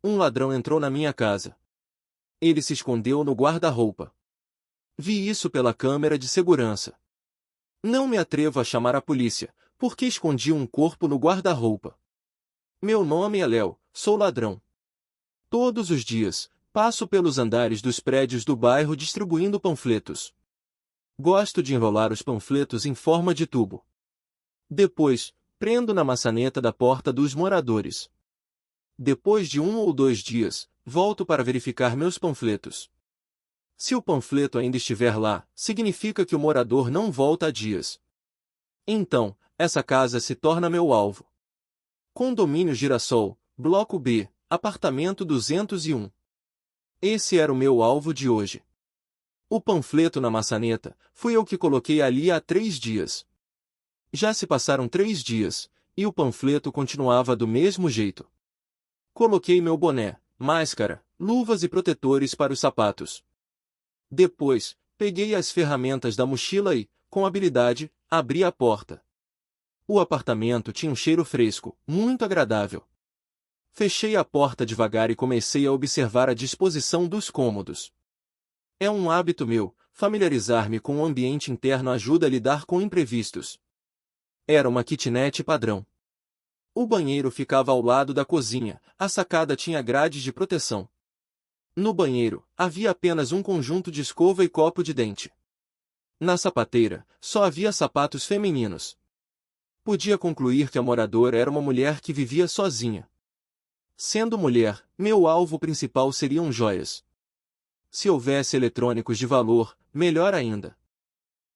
Um ladrão entrou na minha casa. Ele se escondeu no guarda-roupa. Vi isso pela câmera de segurança. Não me atrevo a chamar a polícia, porque escondi um corpo no guarda-roupa. Meu nome é Léo, sou ladrão. Todos os dias, passo pelos andares dos prédios do bairro distribuindo panfletos. Gosto de enrolar os panfletos em forma de tubo. Depois, prendo na maçaneta da porta dos moradores. Depois de 1 ou 2 dias, volto para verificar meus panfletos. Se o panfleto ainda estiver lá, significa que o morador não volta há dias. Então, essa casa se torna meu alvo. Condomínio Girassol, Bloco B, apartamento 201. Esse era o meu alvo de hoje. O panfleto na maçaneta, fui eu que coloquei ali há 3 dias. Já se passaram 3 dias, e o panfleto continuava do mesmo jeito. Coloquei meu boné, máscara, luvas e protetores para os sapatos. Depois, peguei as ferramentas da mochila e, com habilidade, abri a porta. O apartamento tinha um cheiro fresco, muito agradável. Fechei a porta devagar e comecei a observar a disposição dos cômodos. É um hábito meu, familiarizar-me com o ambiente interno ajuda a lidar com imprevistos. Era uma kitnet padrão. O banheiro ficava ao lado da cozinha, a sacada tinha grade de proteção. No banheiro, havia apenas um conjunto de escova e copo de dente. Na sapateira, só havia sapatos femininos. Podia concluir que a moradora era uma mulher que vivia sozinha. Sendo mulher, meu alvo principal seriam joias. Se houvesse eletrônicos de valor, melhor ainda.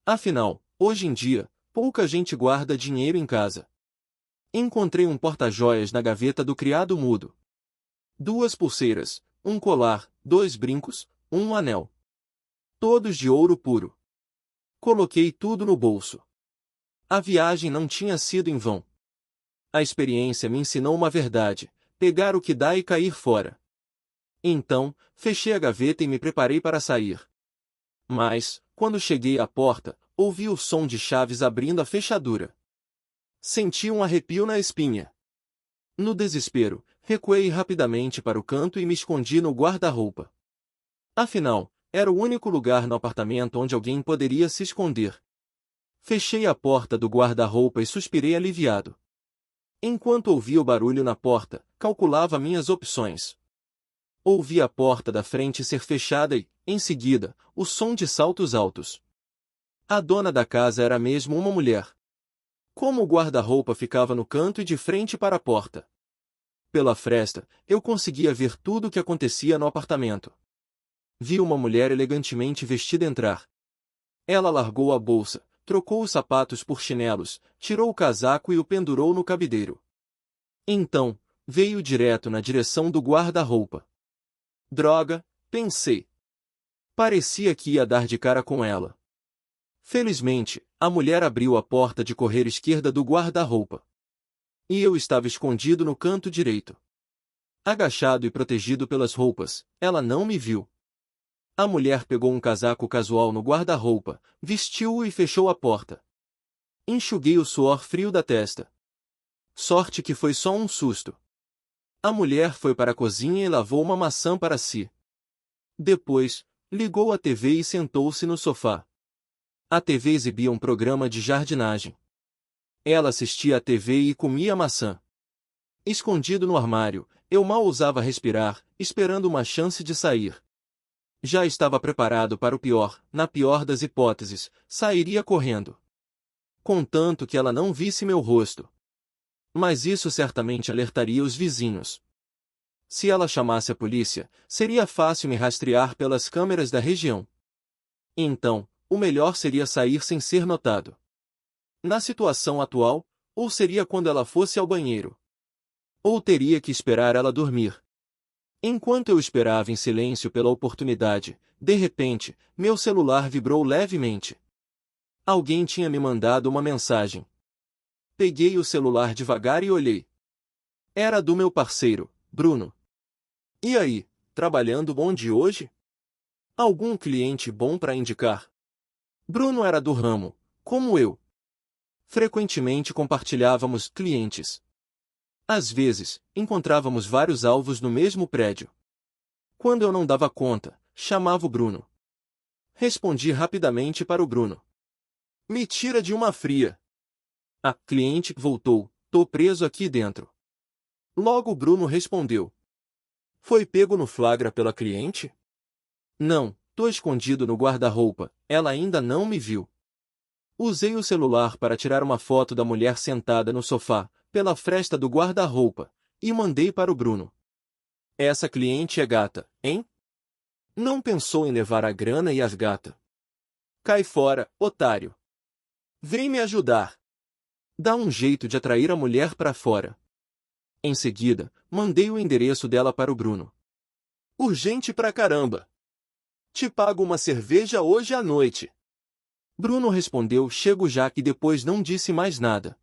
Afinal, hoje em dia, pouca gente guarda dinheiro em casa. Encontrei um porta-joias na gaveta do criado mudo. 2 pulseiras, um colar, 2 brincos, um anel. Todos de ouro puro. Coloquei tudo no bolso. A viagem não tinha sido em vão. A experiência me ensinou uma verdade: pegar o que dá e cair fora. Então, fechei a gaveta e me preparei para sair. Mas, quando cheguei à porta, ouvi o som de chaves abrindo a fechadura. Senti um arrepio na espinha. No desespero, recuei rapidamente para o canto e me escondi no guarda-roupa. Afinal, era o único lugar no apartamento onde alguém poderia se esconder. Fechei a porta do guarda-roupa e suspirei aliviado. Enquanto ouvia o barulho na porta, calculava minhas opções. Ouvi a porta da frente ser fechada e, em seguida, o som de saltos altos. A dona da casa era mesmo uma mulher. Como o guarda-roupa ficava no canto e de frente para a porta. Pela fresta, eu conseguia ver tudo o que acontecia no apartamento. Vi uma mulher elegantemente vestida entrar. Ela largou a bolsa, trocou os sapatos por chinelos, tirou o casaco e o pendurou no cabideiro. Então, veio direto na direção do guarda-roupa. Droga, pensei. Parecia que ia dar de cara com ela. Felizmente, a mulher abriu a porta de correr esquerda do guarda-roupa. E eu estava escondido no canto direito. Agachado e protegido pelas roupas, ela não me viu. A mulher pegou um casaco casual no guarda-roupa, vestiu-o e fechou a porta. Enxuguei o suor frio da testa. Sorte que foi só um susto. A mulher foi para a cozinha e lavou uma maçã para si. Depois, ligou a TV e sentou-se no sofá. A TV exibia um programa de jardinagem. Ela assistia à TV e comia a maçã. Escondido no armário, eu mal ousava respirar, esperando uma chance de sair. Já estava preparado para o pior, na pior das hipóteses, sairia correndo. Contanto que ela não visse meu rosto. Mas isso certamente alertaria os vizinhos. Se ela chamasse a polícia, seria fácil me rastrear pelas câmeras da região. Então, o melhor seria sair sem ser notado. Na situação atual, ou seria quando ela fosse ao banheiro. Ou teria que esperar ela dormir. Enquanto eu esperava em silêncio pela oportunidade, de repente, meu celular vibrou levemente. Alguém tinha me mandado uma mensagem. Peguei o celular devagar e olhei. Era do meu parceiro, Bruno. E aí, trabalhando bom de hoje? Algum cliente bom para indicar? Bruno era do ramo, como eu. Frequentemente compartilhávamos clientes. Às vezes, encontrávamos vários alvos no mesmo prédio. Quando eu não dava conta, chamava o Bruno. Respondi rapidamente para o Bruno. Me tira de uma fria. A cliente voltou, tô preso aqui dentro. Logo o Bruno respondeu. Foi pego no flagra pela cliente? Não, tô escondido no guarda-roupa, ela ainda não me viu. Usei o celular para tirar uma foto da mulher sentada no sofá, pela fresta do guarda-roupa, e mandei para o Bruno. Essa cliente é gata, hein? Não pensou em levar a grana e as gata. Cai fora, otário. Vem me ajudar. Dá um jeito de atrair a mulher para fora. Em seguida, mandei o endereço dela para o Bruno. Urgente pra caramba. Te pago uma cerveja hoje à noite. Bruno respondeu chego já e depois não disse mais nada.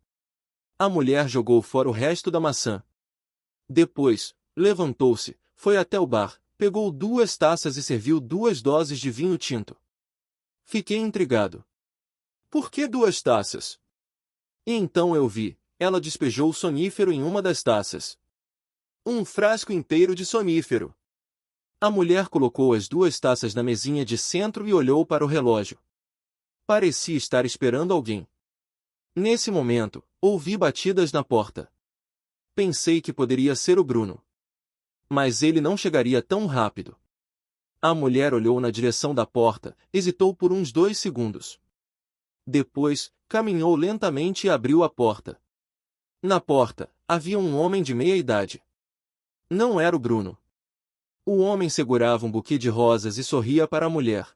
A mulher jogou fora o resto da maçã. Depois, levantou-se, foi até o bar, pegou 2 taças e serviu 2 doses de vinho tinto. Fiquei intrigado. Por que 2 taças? E então eu vi, ela despejou o sonífero em uma das taças. Um frasco inteiro de sonífero. A mulher colocou as 2 taças na mesinha de centro e olhou para o relógio. Parecia estar esperando alguém. Nesse momento, ouvi batidas na porta. Pensei que poderia ser o Bruno. Mas ele não chegaria tão rápido. A mulher olhou na direção da porta, hesitou por uns 2 segundos. Depois, caminhou lentamente e abriu a porta. Na porta, havia um homem de meia idade. Não era o Bruno. O homem segurava um buquê de rosas e sorria para a mulher.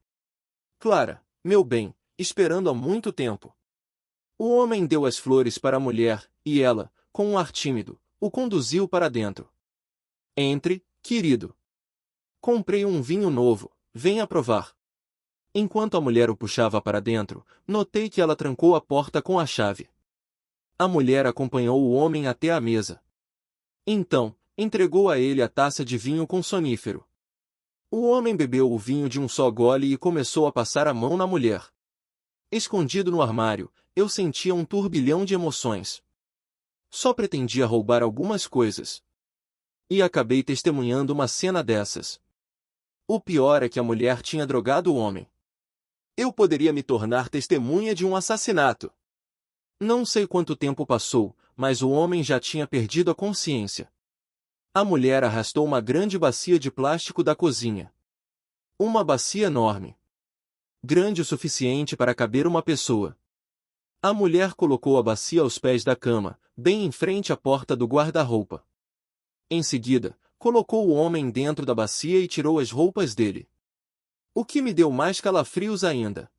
Clara, meu bem, esperando há muito tempo. O homem deu as flores para a mulher, e ela, com um ar tímido, o conduziu para dentro. Entre, querido. Comprei um vinho novo, venha provar. Enquanto a mulher o puxava para dentro, notei que ela trancou a porta com a chave. A mulher acompanhou o homem até a mesa. Então, entregou a ele a taça de vinho com sonífero. O homem bebeu o vinho de um só gole e começou a passar a mão na mulher. Escondido no armário, eu sentia um turbilhão de emoções. Só pretendia roubar algumas coisas. E acabei testemunhando uma cena dessas. O pior é que a mulher tinha drogado o homem. Eu poderia me tornar testemunha de um assassinato. Não sei quanto tempo passou, mas o homem já tinha perdido a consciência. A mulher arrastou uma grande bacia de plástico da cozinha. Uma bacia enorme. Grande o suficiente para caber uma pessoa. A mulher colocou a bacia aos pés da cama, bem em frente à porta do guarda-roupa. Em seguida, colocou o homem dentro da bacia e tirou as roupas dele. O que me deu mais calafrios ainda.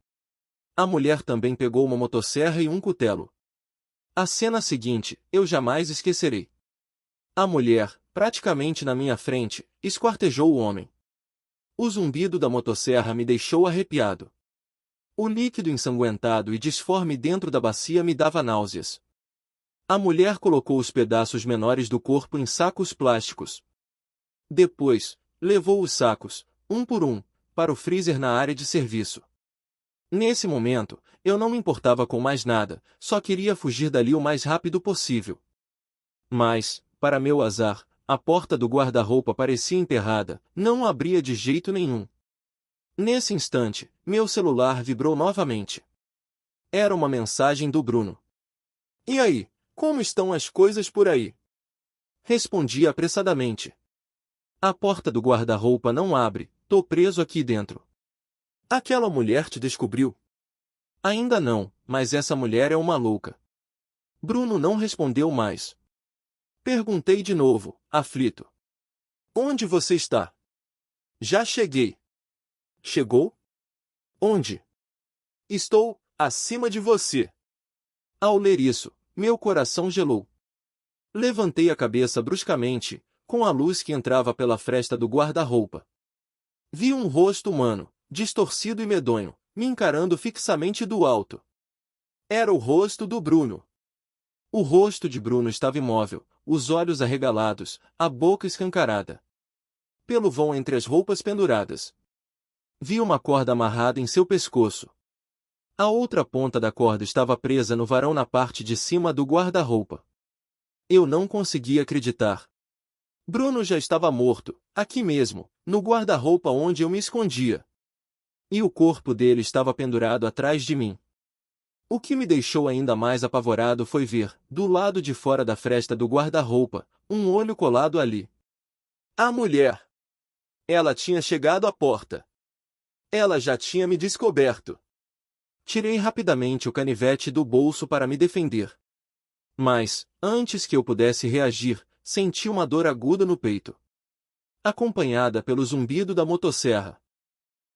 A mulher também pegou uma motosserra e um cutelo. A cena seguinte, eu jamais esquecerei. A mulher, praticamente na minha frente, esquartejou o homem. O zumbido da motosserra me deixou arrepiado. O líquido ensanguentado e disforme dentro da bacia me dava náuseas. A mulher colocou os pedaços menores do corpo em sacos plásticos. Depois, levou os sacos, um por um, para o freezer na área de serviço. Nesse momento, eu não me importava com mais nada, só queria fugir dali o mais rápido possível. Mas, para meu azar, a porta do guarda-roupa parecia enterrada, não abria de jeito nenhum. Nesse instante, meu celular vibrou novamente. Era uma mensagem do Bruno. E aí, como estão as coisas por aí? Respondi apressadamente. A porta do guarda-roupa não abre, tô preso aqui dentro. Aquela mulher te descobriu? Ainda não, mas essa mulher é uma louca. Bruno não respondeu mais. Perguntei de novo, aflito. Onde você está? Já cheguei. Chegou? Onde? Estou, acima de você. Ao ler isso, meu coração gelou. Levantei a cabeça bruscamente, com a luz que entrava pela fresta do guarda-roupa. Vi um rosto humano, distorcido e medonho, me encarando fixamente do alto. Era o rosto do Bruno. O rosto de Bruno estava imóvel, os olhos arregalados, a boca escancarada. Pelo vão entre as roupas penduradas. Vi uma corda amarrada em seu pescoço. A outra ponta da corda estava presa no varão na parte de cima do guarda-roupa. Eu não conseguia acreditar. Bruno já estava morto, aqui mesmo, no guarda-roupa onde eu me escondia. E o corpo dele estava pendurado atrás de mim. O que me deixou ainda mais apavorado foi ver, do lado de fora da fresta do guarda-roupa, um olho colado ali. A mulher! Ela tinha chegado à porta. Ela já tinha me descoberto. Tirei rapidamente o canivete do bolso para me defender. Mas, antes que eu pudesse reagir, senti uma dor aguda no peito, acompanhada pelo zumbido da motosserra.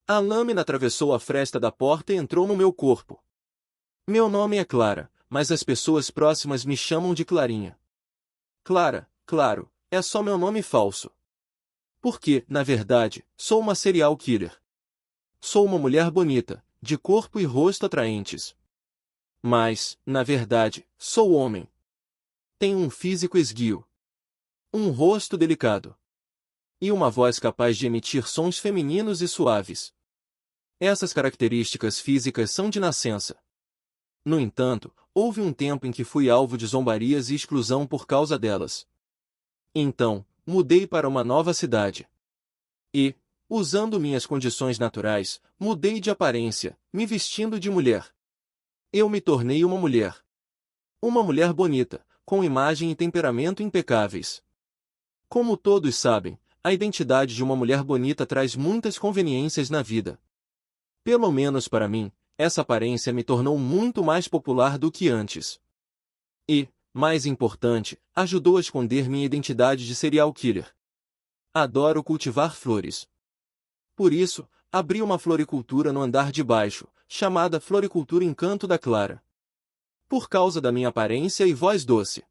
A lâmina atravessou a fresta da porta e entrou no meu corpo. Meu nome é Clara, mas as pessoas próximas me chamam de Clarinha. Clara, claro, é só meu nome falso. Porque, na verdade, sou uma serial killer. Sou uma mulher bonita, de corpo e rosto atraentes. Mas, na verdade, sou homem. Tenho um físico esguio, um rosto delicado e uma voz capaz de emitir sons femininos e suaves. Essas características físicas são de nascença. No entanto, houve um tempo em que fui alvo de zombarias e exclusão por causa delas. Então, mudei para uma nova cidade. E, usando minhas condições naturais, mudei de aparência, me vestindo de mulher. Eu me tornei uma mulher. Uma mulher bonita, com imagem e temperamento impecáveis. Como todos sabem, a identidade de uma mulher bonita traz muitas conveniências na vida. Pelo menos para mim, essa aparência me tornou muito mais popular do que antes. E, mais importante, ajudou a esconder minha identidade de serial killer. Adoro cultivar flores. Por isso, abri uma floricultura no andar de baixo, chamada Floricultura Encanto da Clara. Por causa da minha aparência e voz doce.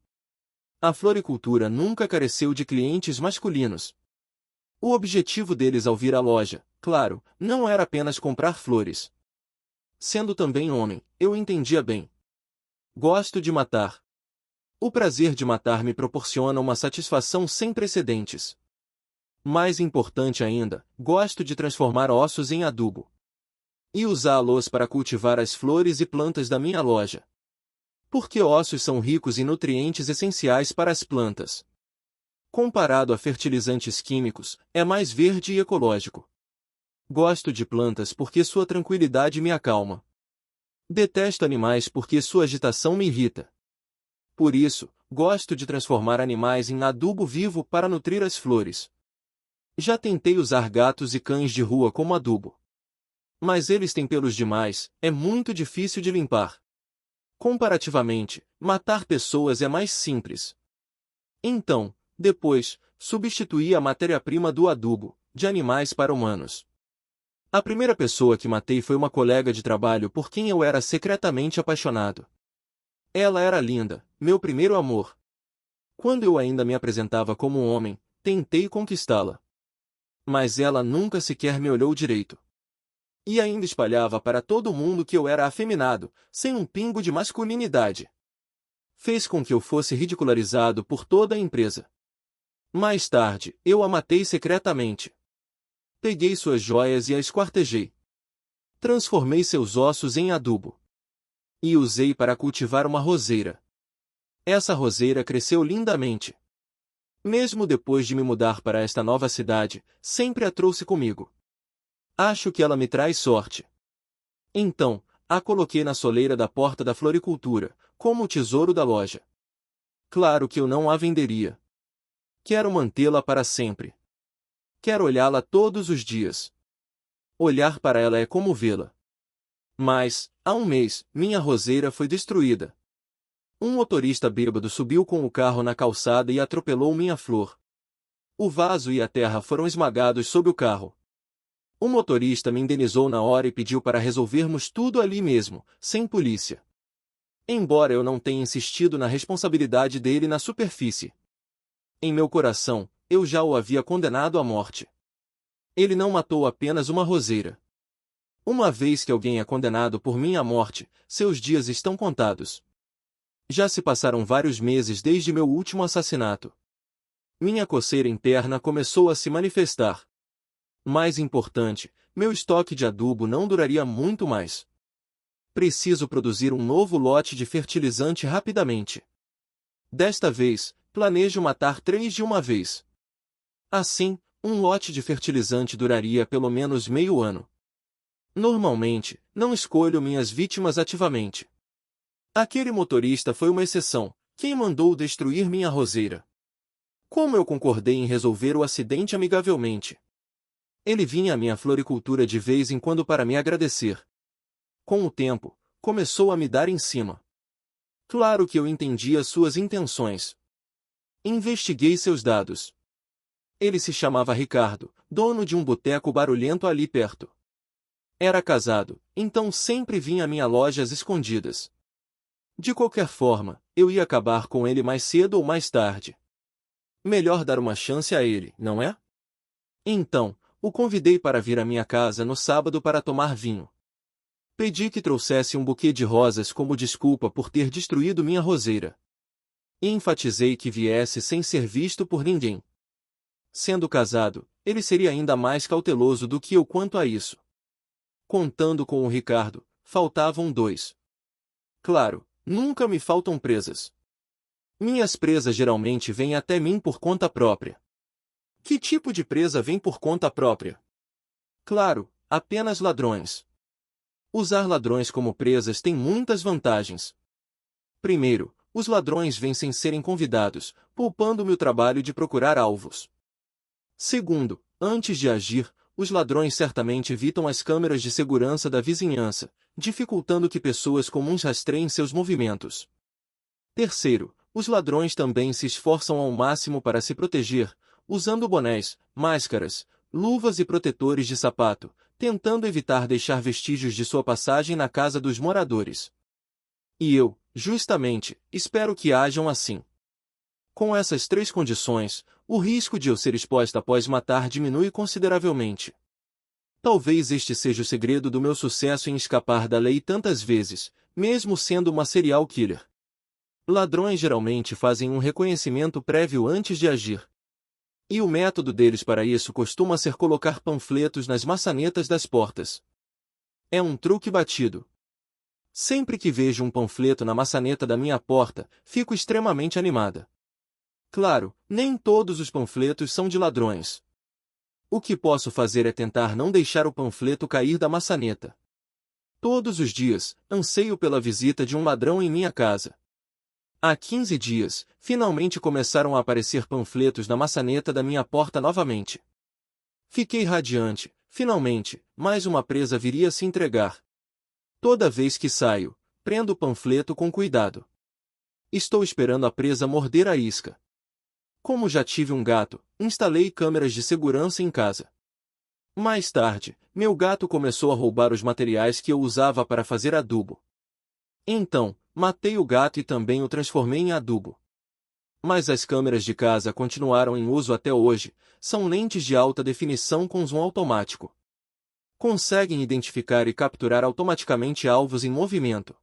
A floricultura nunca careceu de clientes masculinos. O objetivo deles ao vir à loja, claro, não era apenas comprar flores. Sendo também homem, eu entendia bem. Gosto de matar. O prazer de matar me proporciona uma satisfação sem precedentes. Mais importante ainda, gosto de transformar ossos em adubo. E usá-los para cultivar as flores e plantas da minha loja. Porque ossos são ricos em nutrientes essenciais para as plantas. Comparado a fertilizantes químicos, é mais verde e ecológico. Gosto de plantas porque sua tranquilidade me acalma. Detesto animais porque sua agitação me irrita. Por isso, gosto de transformar animais em adubo vivo para nutrir as flores. Já tentei usar gatos e cães de rua como adubo. Mas eles têm pelos demais, é muito difícil de limpar. Comparativamente, matar pessoas é mais simples. Então, depois, substituí a matéria-prima do adubo, de animais para humanos. A primeira pessoa que matei foi uma colega de trabalho por quem eu era secretamente apaixonado. Ela era linda, meu primeiro amor. Quando eu ainda me apresentava como um homem, tentei conquistá-la. Mas ela nunca sequer me olhou direito. E ainda espalhava para todo mundo que eu era afeminado, sem um pingo de masculinidade. Fez com que eu fosse ridicularizado por toda a empresa. Mais tarde, eu a matei secretamente. Peguei suas joias e a esquartejei. Transformei seus ossos em adubo. E usei para cultivar uma roseira. Essa roseira cresceu lindamente. Mesmo depois de me mudar para esta nova cidade, sempre a trouxe comigo. Acho que ela me traz sorte. Então, a coloquei na soleira da porta da floricultura, como o tesouro da loja. Claro que eu não a venderia. Quero mantê-la para sempre. Quero olhá-la todos os dias. Olhar para ela é como vê-la. Mas, há um mês, minha roseira foi destruída. Um motorista bêbado subiu com o carro na calçada e atropelou minha flor. O vaso e a terra foram esmagados sob o carro. O motorista me indenizou na hora e pediu para resolvermos tudo ali mesmo, sem polícia. Embora eu não tenha insistido na responsabilidade dele na superfície. Em meu coração, eu já o havia condenado à morte. Ele não matou apenas uma roseira. Uma vez que alguém é condenado por minha morte, seus dias estão contados. Já se passaram vários meses desde meu último assassinato. Minha coceira interna começou a se manifestar. Mais importante, meu estoque de adubo não duraria muito mais. Preciso produzir um novo lote de fertilizante rapidamente. Desta vez, planejo matar 3 de uma vez. Assim, um lote de fertilizante duraria pelo menos meio ano. Normalmente, não escolho minhas vítimas ativamente. Aquele motorista foi uma exceção, quem mandou destruir minha roseira. Como eu concordei em resolver o acidente amigavelmente. Ele vinha à minha floricultura de vez em quando para me agradecer. Com o tempo, começou a me dar em cima. Claro que eu entendia suas intenções. Investiguei seus dados. Ele se chamava Ricardo, dono de um boteco barulhento ali perto. Era casado, então sempre vinha à minha loja às escondidas. De qualquer forma, eu ia acabar com ele mais cedo ou mais tarde. Melhor dar uma chance a ele, não é? Então, o convidei para vir à minha casa no sábado para tomar vinho. Pedi que trouxesse um buquê de rosas como desculpa por ter destruído minha roseira. E enfatizei que viesse sem ser visto por ninguém. Sendo casado, ele seria ainda mais cauteloso do que eu quanto a isso. Contando com o Ricardo, faltavam 2. Claro, nunca me faltam presas. Minhas presas geralmente vêm até mim por conta própria. Que tipo de presa vem por conta própria? Claro, apenas ladrões. Usar ladrões como presas tem muitas vantagens. Primeiro, os ladrões vêm sem serem convidados, poupando-me o trabalho de procurar alvos. Segundo, antes de agir, os ladrões certamente evitam as câmeras de segurança da vizinhança, dificultando que pessoas comuns rastreiem seus movimentos. Terceiro, os ladrões também se esforçam ao máximo para se proteger, usando bonés, máscaras, luvas e protetores de sapato, tentando evitar deixar vestígios de sua passagem na casa dos moradores. E eu, justamente, espero que hajam assim. Com essas 3 condições, o risco de eu ser exposta após matar diminui consideravelmente. Talvez este seja o segredo do meu sucesso em escapar da lei tantas vezes, mesmo sendo uma serial killer. Ladrões geralmente fazem um reconhecimento prévio antes de agir. E o método deles para isso costuma ser colocar panfletos nas maçanetas das portas. É um truque batido. Sempre que vejo um panfleto na maçaneta da minha porta, fico extremamente animada. Claro, nem todos os panfletos são de ladrões. O que posso fazer é tentar não deixar o panfleto cair da maçaneta. Todos os dias, anseio pela visita de um ladrão em minha casa. Há 15 dias, finalmente começaram a aparecer panfletos na maçaneta da minha porta novamente. Fiquei radiante, finalmente, mais uma presa viria se entregar. Toda vez que saio, prendo o panfleto com cuidado. Estou esperando a presa morder a isca. Como já tive um gato, instalei câmeras de segurança em casa. Mais tarde, meu gato começou a roubar os materiais que eu usava para fazer adubo. Então, matei o gato e também o transformei em adubo. Mas as câmeras de casa continuaram em uso até hoje, são lentes de alta definição com zoom automático. Conseguem identificar e capturar automaticamente alvos em movimento.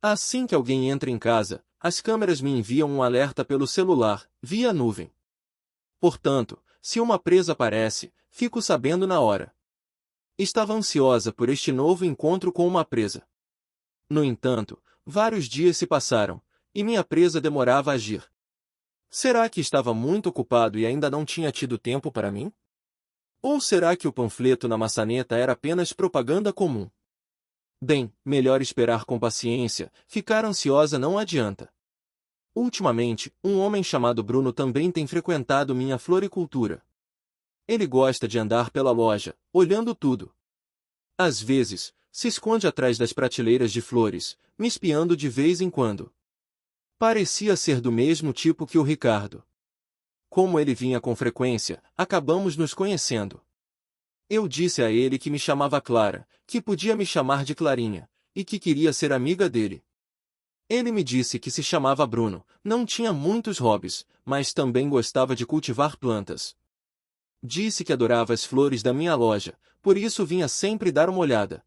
Assim que alguém entra em casa, as câmeras me enviam um alerta pelo celular, via nuvem. Portanto, se uma presa aparece, fico sabendo na hora. Estava ansiosa por este novo encontro com uma presa. No entanto, vários dias se passaram, e minha presa demorava a agir. Será que estava muito ocupado e ainda não tinha tido tempo para mim? Ou será que o panfleto na maçaneta era apenas propaganda comum? Bem, melhor esperar com paciência, ficar ansiosa não adianta. Ultimamente, um homem chamado Bruno também tem frequentado minha floricultura. Ele gosta de andar pela loja, olhando tudo. Às vezes, se esconde atrás das prateleiras de flores, me espiando de vez em quando. Parecia ser do mesmo tipo que o Ricardo. Como ele vinha com frequência, acabamos nos conhecendo. Eu disse a ele que me chamava Clara, que podia me chamar de Clarinha, e que queria ser amiga dele. Ele me disse que se chamava Bruno, não tinha muitos hobbies, mas também gostava de cultivar plantas. Disse que adorava as flores da minha loja, por isso vinha sempre dar uma olhada.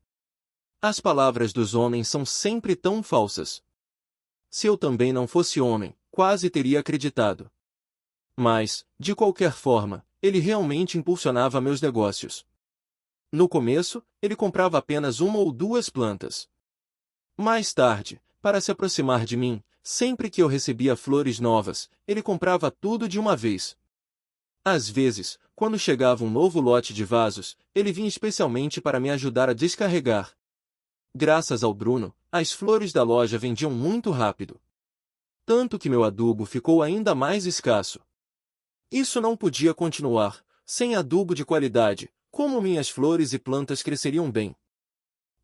As palavras dos homens são sempre tão falsas. Se eu também não fosse homem, quase teria acreditado. Mas, de qualquer forma, ele realmente impulsionava meus negócios. No começo, ele comprava apenas 1 ou 2 plantas. Mais tarde, para se aproximar de mim, sempre que eu recebia flores novas, ele comprava tudo de uma vez. Às vezes, quando chegava um novo lote de vasos, ele vinha especialmente para me ajudar a descarregar. Graças ao Bruno, as flores da loja vendiam muito rápido. Tanto que meu adubo ficou ainda mais escasso. Isso não podia continuar. Sem adubo de qualidade, como minhas flores e plantas cresceriam bem?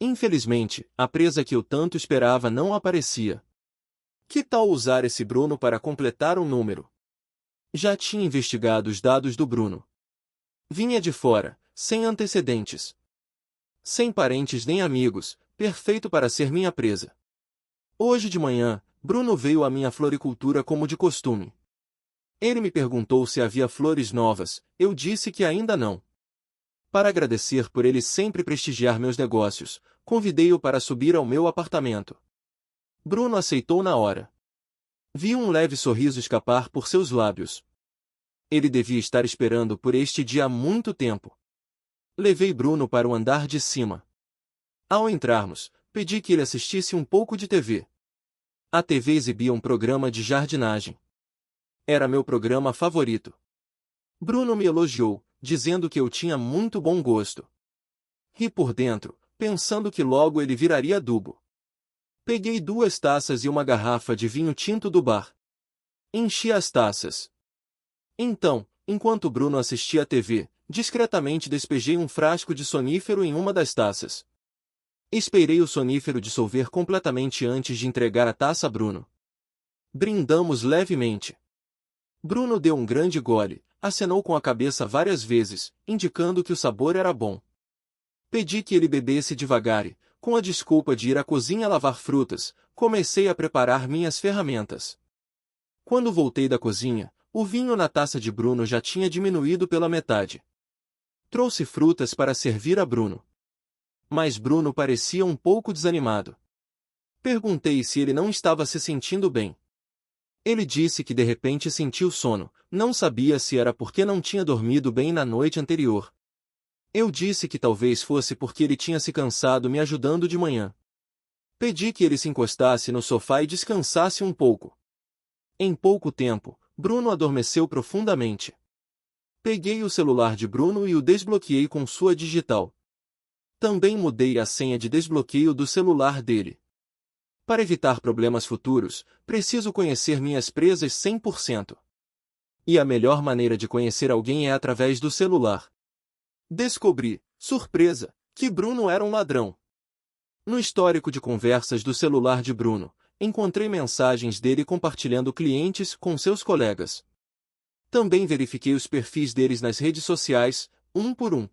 Infelizmente, a presa que eu tanto esperava não aparecia. Que tal usar esse Bruno para completar um número? Já tinha investigado os dados do Bruno. Vinha de fora, sem antecedentes. Sem parentes nem amigos, perfeito para ser minha presa. Hoje de manhã, Bruno veio à minha floricultura como de costume. Ele me perguntou se havia flores novas, eu disse que ainda não. Para agradecer por ele sempre prestigiar meus negócios, convidei-o para subir ao meu apartamento. Bruno aceitou na hora. Vi um leve sorriso escapar por seus lábios. Ele devia estar esperando por este dia há muito tempo. Levei Bruno para o andar de cima. Ao entrarmos, pedi que ele assistisse um pouco de TV. A TV exibia um programa de jardinagem. Era meu programa favorito. Bruno me elogiou, dizendo que eu tinha muito bom gosto. Ri por dentro, pensando que logo ele viraria adubo. Peguei 2 taças e uma garrafa de vinho tinto do bar. Enchi as taças. Então, enquanto Bruno assistia à TV, discretamente despejei um frasco de sonífero em uma das taças. Esperei o sonífero dissolver completamente antes de entregar a taça a Bruno. Brindamos levemente. Bruno deu um grande gole, acenou com a cabeça várias vezes, indicando que o sabor era bom. Pedi que ele bebesse devagar e, com a desculpa de ir à cozinha lavar frutas, comecei a preparar minhas ferramentas. Quando voltei da cozinha, o vinho na taça de Bruno já tinha diminuído pela metade. Trouxe frutas para servir a Bruno. Mas Bruno parecia um pouco desanimado. Perguntei se ele não estava se sentindo bem. Ele disse que de repente sentiu sono, não sabia se era porque não tinha dormido bem na noite anterior. Eu disse que talvez fosse porque ele tinha se cansado me ajudando de manhã. Pedi que ele se encostasse no sofá e descansasse um pouco. Em pouco tempo, Bruno adormeceu profundamente. Peguei o celular de Bruno e o desbloqueei com sua digital. Também mudei a senha de desbloqueio do celular dele. Para evitar problemas futuros, preciso conhecer minhas presas 100%. E a melhor maneira de conhecer alguém é através do celular. Descobri, surpresa, que Bruno era um ladrão. No histórico de conversas do celular de Bruno, encontrei mensagens dele compartilhando clientes com seus colegas. Também verifiquei os perfis deles nas redes sociais, um por um.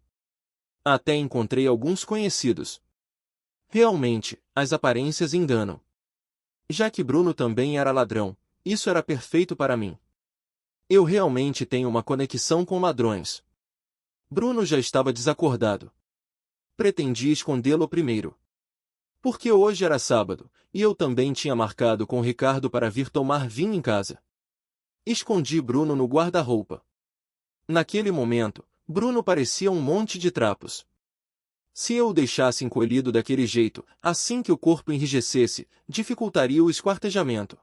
Até encontrei alguns conhecidos. Realmente, as aparências enganam. Já que Bruno também era ladrão, isso era perfeito para mim. Eu realmente tenho uma conexão com ladrões. Bruno já estava desacordado. Pretendi escondê-lo primeiro. Porque hoje era sábado, e eu também tinha marcado com Ricardo para vir tomar vinho em casa. Escondi Bruno no guarda-roupa. Naquele momento, Bruno parecia um monte de trapos. Se eu o deixasse encolhido daquele jeito, assim que o corpo enrijecesse, dificultaria o esquartejamento.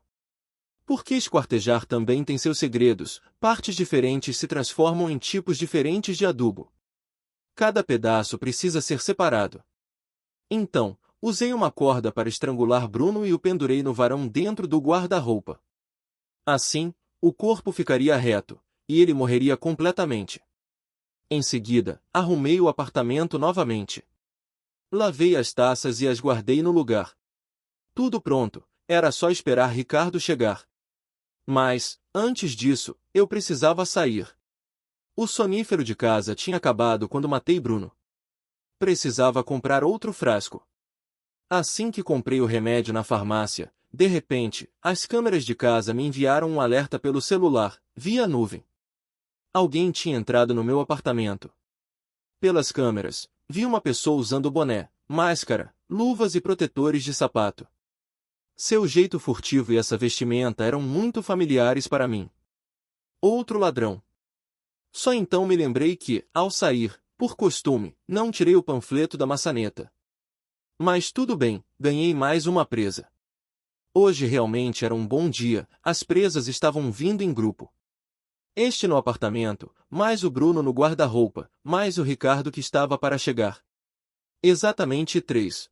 Porque esquartejar também tem seus segredos, partes diferentes se transformam em tipos diferentes de adubo. Cada pedaço precisa ser separado. Então, usei uma corda para estrangular Bruno e o pendurei no varão dentro do guarda-roupa. Assim, o corpo ficaria reto, e ele morreria completamente. Em seguida, arrumei o apartamento novamente. Lavei as taças e as guardei no lugar. Tudo pronto, era só esperar Ricardo chegar. Mas, antes disso, eu precisava sair. O sonífero de casa tinha acabado quando matei Bruno. Precisava comprar outro frasco. Assim que comprei o remédio na farmácia, de repente, as câmeras de casa me enviaram um alerta pelo celular, via nuvem. Alguém tinha entrado no meu apartamento. Pelas câmeras, vi uma pessoa usando boné, máscara, luvas e protetores de sapato. Seu jeito furtivo e essa vestimenta eram muito familiares para mim. Outro ladrão. Só então me lembrei que, ao sair, por costume, não tirei o panfleto da maçaneta. Mas tudo bem, ganhei mais uma presa. Hoje realmente era um bom dia, as presas estavam vindo em grupo. Este no apartamento, mais o Bruno no guarda-roupa, mais o Ricardo que estava para chegar. Exatamente 3.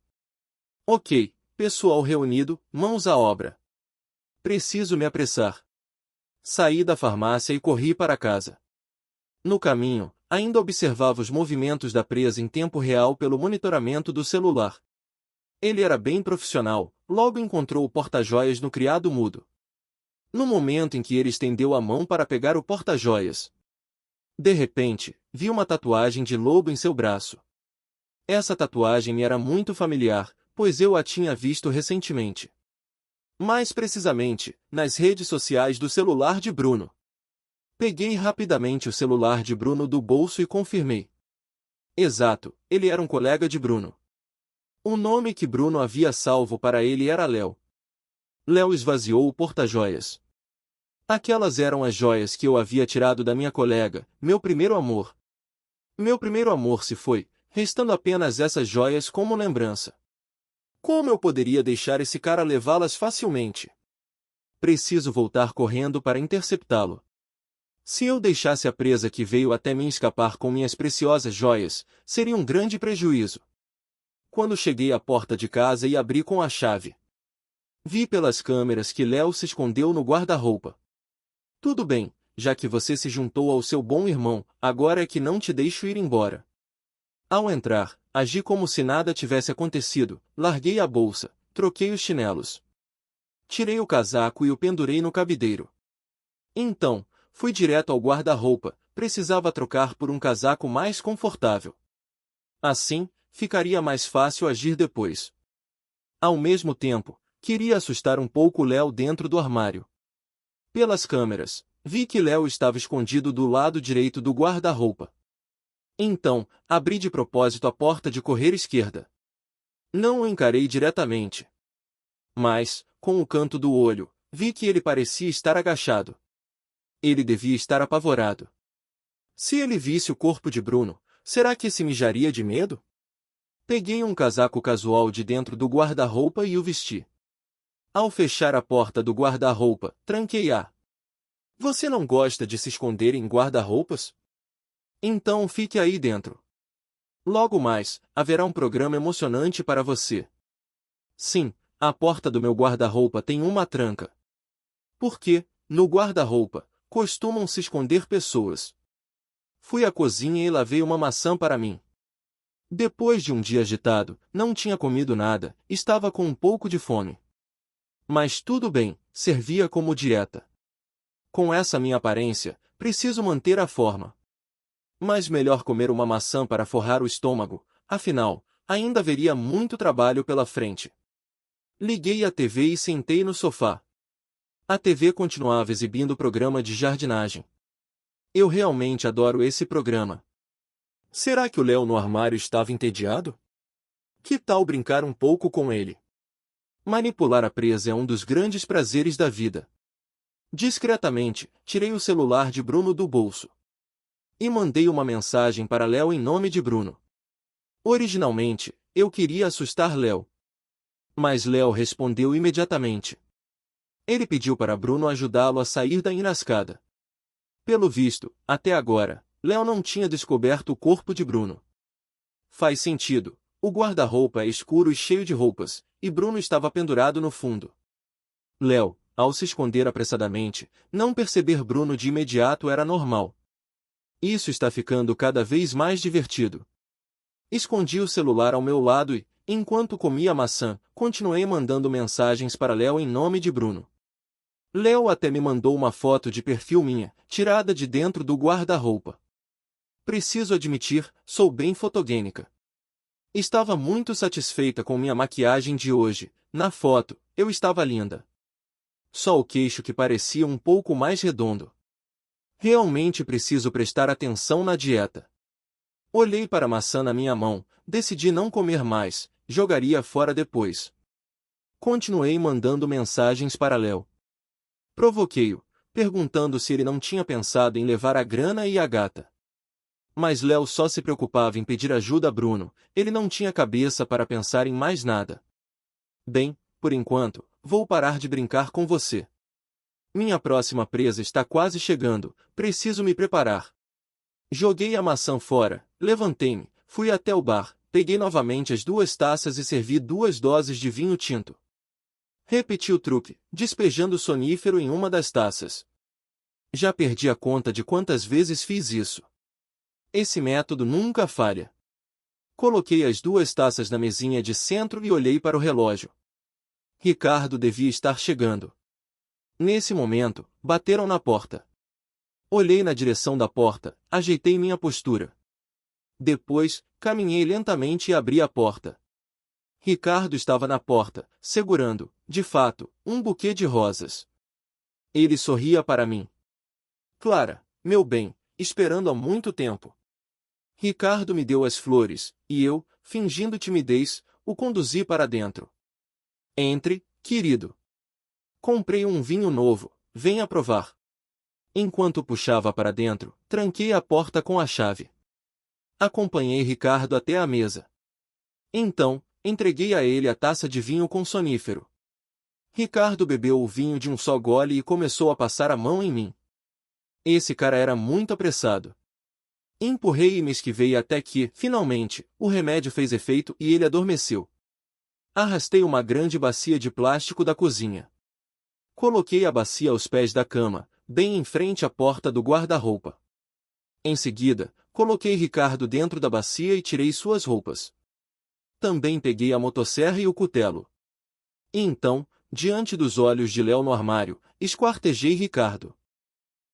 Ok, pessoal reunido, mãos à obra. Preciso me apressar. Saí da farmácia e corri para casa. No caminho, ainda observava os movimentos da presa em tempo real pelo monitoramento do celular. Ele era bem profissional, logo encontrou o porta-joias no criado mudo. No momento em que ele estendeu a mão para pegar o porta-joias, de repente, vi uma tatuagem de lobo em seu braço. Essa tatuagem me era muito familiar, pois eu a tinha visto recentemente. Mais precisamente, nas redes sociais do celular de Bruno. Peguei rapidamente o celular de Bruno do bolso e confirmei. Exato, ele era um colega de Bruno. O nome que Bruno havia salvo para ele era Léo. Léo esvaziou o porta-joias. Aquelas eram as joias que eu havia tirado da minha colega, meu primeiro amor. Meu primeiro amor se foi, restando apenas essas joias como lembrança. Como eu poderia deixar esse cara levá-las facilmente? Preciso voltar correndo para interceptá-lo. Se eu deixasse a presa que veio até mim escapar com minhas preciosas joias, seria um grande prejuízo. Quando cheguei à porta de casa e abri com a chave, vi pelas câmeras que Léo se escondeu no guarda-roupa. Tudo bem, já que você se juntou ao seu bom irmão, agora é que não te deixo ir embora. Ao entrar, agi como se nada tivesse acontecido, larguei a bolsa, troquei os chinelos. Tirei o casaco e o pendurei no cabideiro. Então, fui direto ao guarda-roupa, precisava trocar por um casaco mais confortável. Assim, ficaria mais fácil agir depois. Ao mesmo tempo, queria assustar um pouco Léo dentro do armário. Pelas câmeras, vi que Léo estava escondido do lado direito do guarda-roupa. Então, abri de propósito a porta de correr esquerda. Não o encarei diretamente. Mas, com o canto do olho, vi que ele parecia estar agachado. Ele devia estar apavorado. Se ele visse o corpo de Bruno, será que se mijaria de medo? Peguei um casaco casual de dentro do guarda-roupa e o vesti. Ao fechar a porta do guarda-roupa, tranquei-a. Você não gosta de se esconder em guarda-roupas? Então fique aí dentro. Logo mais, haverá um programa emocionante para você. Sim, a porta do meu guarda-roupa tem uma tranca. Porque, no guarda-roupa, costumam se esconder pessoas. Fui à cozinha e lavei uma maçã para mim. Depois de um dia agitado, não tinha comido nada, estava com um pouco de fome. Mas tudo bem, servia como dieta. Com essa minha aparência, preciso manter a forma. Mas melhor comer uma maçã para forrar o estômago, afinal, ainda haveria muito trabalho pela frente. Liguei a TV e sentei no sofá. A TV continuava exibindo o programa de jardinagem. Eu realmente adoro esse programa. Será que o Léo no armário estava entediado? Que tal brincar um pouco com ele? Manipular a presa é um dos grandes prazeres da vida. Discretamente, tirei o celular de Bruno do bolso. E mandei uma mensagem para Léo em nome de Bruno. Originalmente, eu queria assustar Léo. Mas Léo respondeu imediatamente. Ele pediu para Bruno ajudá-lo a sair da enrascada. Pelo visto, até agora, Léo não tinha descoberto o corpo de Bruno. Faz sentido, o guarda-roupa é escuro e cheio de roupas, e Bruno estava pendurado no fundo. Léo, ao se esconder apressadamente, não perceber Bruno de imediato era normal. Isso está ficando cada vez mais divertido. Escondi o celular ao meu lado e, enquanto comia a maçã, continuei mandando mensagens para Léo em nome de Bruno. Léo até me mandou uma foto de perfil minha, tirada de dentro do guarda-roupa. Preciso admitir, sou bem fotogênica. Estava muito satisfeita com minha maquiagem de hoje, na foto, eu estava linda. Só o queixo que parecia um pouco mais redondo. Realmente preciso prestar atenção na dieta. Olhei para a maçã na minha mão, decidi não comer mais, jogaria fora depois. Continuei mandando mensagens para Léo. Provoquei-o, perguntando se ele não tinha pensado em levar a grana e a gata. Mas Léo só se preocupava em pedir ajuda a Bruno, ele não tinha cabeça para pensar em mais nada. Bem, por enquanto, vou parar de brincar com você. Minha próxima presa está quase chegando, preciso me preparar. Joguei a maçã fora, levantei-me, fui até o bar, peguei novamente as 2 taças e servi 2 doses de vinho tinto. Repeti o truque, despejando o sonífero em uma das taças. Já perdi a conta de quantas vezes fiz isso. Esse método nunca falha. Coloquei as 2 taças na mesinha de centro e olhei para o relógio. Ricardo devia estar chegando. Nesse momento, bateram na porta. Olhei na direção da porta, ajeitei minha postura. Depois, caminhei lentamente e abri a porta. Ricardo estava na porta, segurando, de fato, um buquê de rosas. Ele sorria para mim. Clara, meu bem, esperando há muito tempo. Ricardo me deu as flores, e eu, fingindo timidez, o conduzi para dentro. Entre, querido. Comprei um vinho novo, venha provar. Enquanto puxava para dentro, tranquei a porta com a chave. Acompanhei Ricardo até a mesa. Então, entreguei a ele a taça de vinho com sonífero. Ricardo bebeu o vinho de um só gole e começou a passar a mão em mim. Esse cara era muito apressado. Empurrei e me esquivei até que, finalmente, o remédio fez efeito e ele adormeceu. Arrastei uma grande bacia de plástico da cozinha. Coloquei a bacia aos pés da cama, bem em frente à porta do guarda-roupa. Em seguida, coloquei Ricardo dentro da bacia e tirei suas roupas. Também peguei a motosserra e o cutelo. E então, diante dos olhos de Léo no armário, esquartejei Ricardo.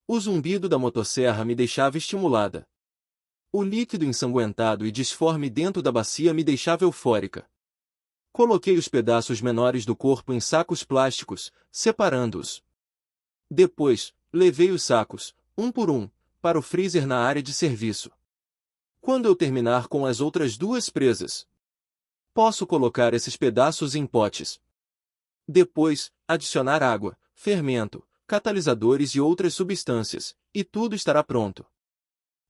O zumbido da motosserra me deixava estimulada. O líquido ensanguentado e disforme dentro da bacia me deixava eufórica. Coloquei os pedaços menores do corpo em sacos plásticos, separando-os. Depois, levei os sacos, um por um, para o freezer na área de serviço. Quando eu terminar com as outras 2 presas, posso colocar esses pedaços em potes. Depois, adicionar água, fermento, catalisadores e outras substâncias, e tudo estará pronto.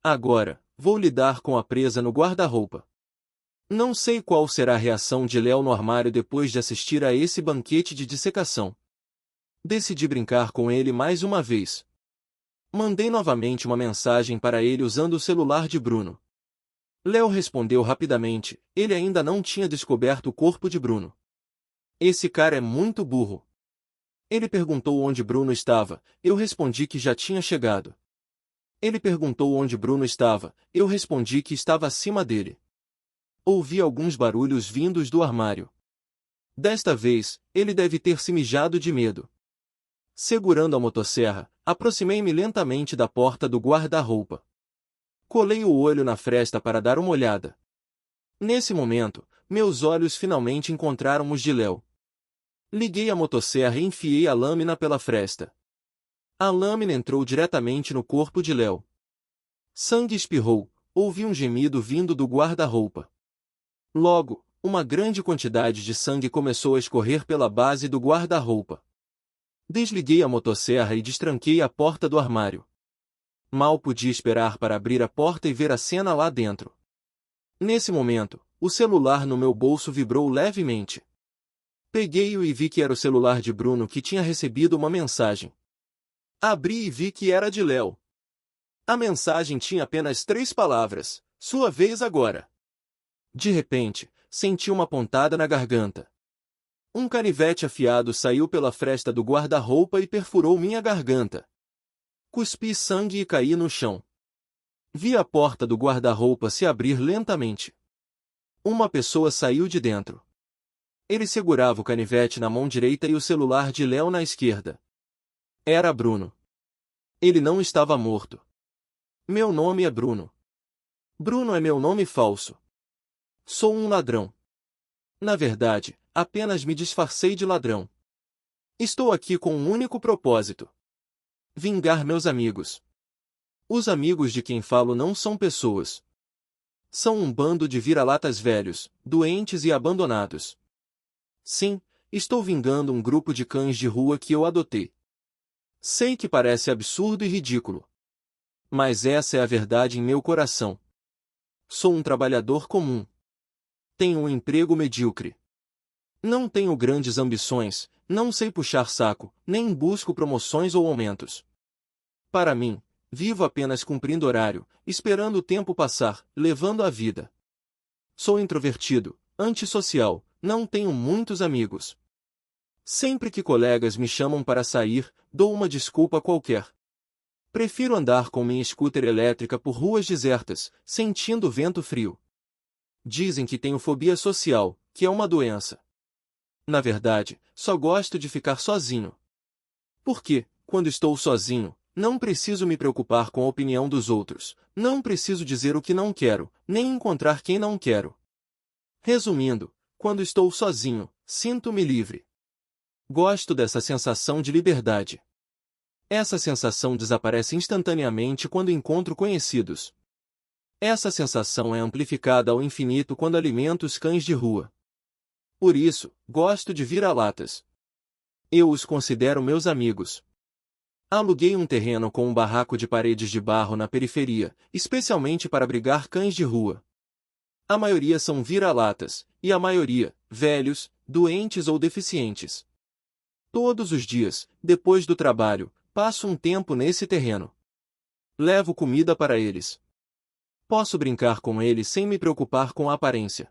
Agora, vou lidar com a presa no guarda-roupa. Não sei qual será a reação de Léo no armário depois de assistir a esse banquete de dissecação. Decidi brincar com ele mais uma vez. Mandei novamente uma mensagem para ele usando o celular de Bruno. Léo respondeu rapidamente, ele ainda não tinha descoberto o corpo de Bruno. Esse cara é muito burro. Ele perguntou onde Bruno estava, eu respondi que já tinha chegado. Ele perguntou onde Bruno estava, eu respondi que estava acima dele. Ouvi alguns barulhos vindos do armário. Desta vez, ele deve ter se mijado de medo. Segurando a motosserra, aproximei-me lentamente da porta do guarda-roupa. Colei o olho na fresta para dar uma olhada. Nesse momento, meus olhos finalmente encontraram os de Léo. Liguei a motosserra e enfiei a lâmina pela fresta. A lâmina entrou diretamente no corpo de Léo. Sangue espirrou, ouvi um gemido vindo do guarda-roupa. Logo, uma grande quantidade de sangue começou a escorrer pela base do guarda-roupa. Desliguei a motosserra e destranquei a porta do armário. Mal podia esperar para abrir a porta e ver a cena lá dentro. Nesse momento, o celular no meu bolso vibrou levemente. Peguei-o e vi que era o celular de Bruno que tinha recebido uma mensagem. Abri e vi que era de Léo. A mensagem tinha apenas 3 palavras: sua vez agora. De repente, senti uma pontada na garganta. Um canivete afiado saiu pela fresta do guarda-roupa e perfurou minha garganta. Cuspi sangue e caí no chão. Vi a porta do guarda-roupa se abrir lentamente. Uma pessoa saiu de dentro. Ele segurava o canivete na mão direita e o celular de Léo na esquerda. Era Bruno. Ele não estava morto. Meu nome é Bruno. Bruno é meu nome falso. Sou um ladrão. Na verdade, apenas me disfarcei de ladrão. Estou aqui com um único propósito: vingar meus amigos. Os amigos de quem falo não são pessoas. São um bando de vira-latas velhos, doentes e abandonados. Sim, estou vingando um grupo de cães de rua que eu adotei. Sei que parece absurdo e ridículo. Mas essa é a verdade em meu coração. Sou um trabalhador comum. Tenho um emprego medíocre. Não tenho grandes ambições, não sei puxar saco, nem busco promoções ou aumentos. Para mim, vivo apenas cumprindo horário, esperando o tempo passar, levando a vida. Sou introvertido, antissocial, não tenho muitos amigos. Sempre que colegas me chamam para sair, dou uma desculpa qualquer. Prefiro andar com minha scooter elétrica por ruas desertas, sentindo o vento frio. Dizem que tenho fobia social, que é uma doença. Na verdade, só gosto de ficar sozinho. Porque, quando estou sozinho, não preciso me preocupar com a opinião dos outros, não preciso dizer o que não quero, nem encontrar quem não quero. Resumindo, quando estou sozinho, sinto-me livre. Gosto dessa sensação de liberdade. Essa sensação desaparece instantaneamente quando encontro conhecidos. Essa sensação é amplificada ao infinito quando alimento os cães de rua. Por isso, gosto de vira-latas. Eu os considero meus amigos. Aluguei um terreno com um barraco de paredes de barro na periferia, especialmente para abrigar cães de rua. A maioria são vira-latas, e a maioria, velhos, doentes ou deficientes. Todos os dias, depois do trabalho, passo um tempo nesse terreno. Levo comida para eles. Posso brincar com eles sem me preocupar com a aparência.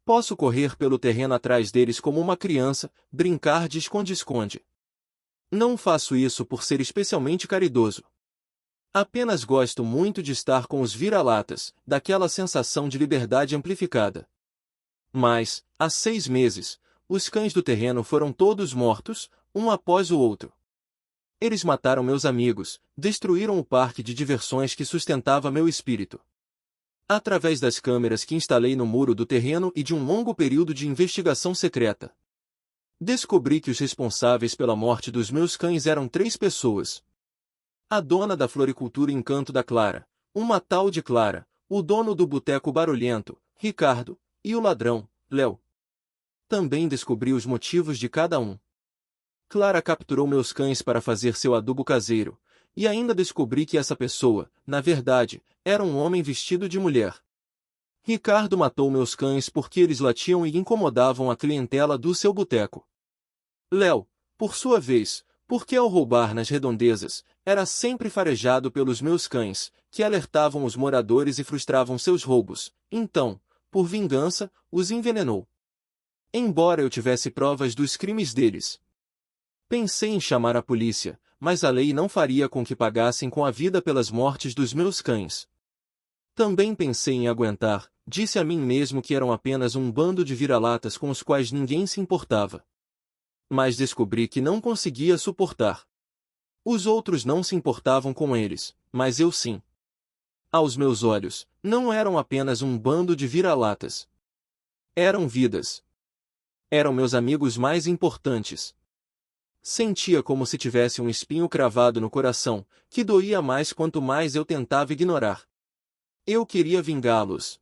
Posso correr pelo terreno atrás deles como uma criança, brincar de esconde-esconde. Não faço isso por ser especialmente caridoso. Apenas gosto muito de estar com os vira-latas, daquela sensação de liberdade amplificada. Mas, há 6 meses, os cães do terreno foram todos mortos, um após o outro. Eles mataram meus amigos, destruíram o parque de diversões que sustentava meu espírito. Através das câmeras que instalei no muro do terreno e de um longo período de investigação secreta, descobri que os responsáveis pela morte dos meus cães eram 3 pessoas. A dona da floricultura Encanto da Clara, uma tal de Clara, o dono do boteco barulhento, Ricardo, e o ladrão, Léo. Também descobri os motivos de cada um. Clara capturou meus cães para fazer seu adubo caseiro, e ainda descobri que essa pessoa, na verdade, era um homem vestido de mulher. Ricardo matou meus cães porque eles latiam e incomodavam a clientela do seu boteco. Léo, por sua vez, porque ao roubar nas redondezas, era sempre farejado pelos meus cães, que alertavam os moradores e frustravam seus roubos, então, por vingança, os envenenou. Embora eu tivesse provas dos crimes deles. Pensei em chamar a polícia, mas a lei não faria com que pagassem com a vida pelas mortes dos meus cães. Também pensei em aguentar, disse a mim mesmo que eram apenas um bando de vira-latas com os quais ninguém se importava. Mas descobri que não conseguia suportar. Os outros não se importavam com eles, mas eu sim. Aos meus olhos, não eram apenas um bando de vira-latas. Eram vidas. Eram meus amigos mais importantes. Sentia como se tivesse um espinho cravado no coração, que doía mais quanto mais eu tentava ignorar. Eu queria vingá-los.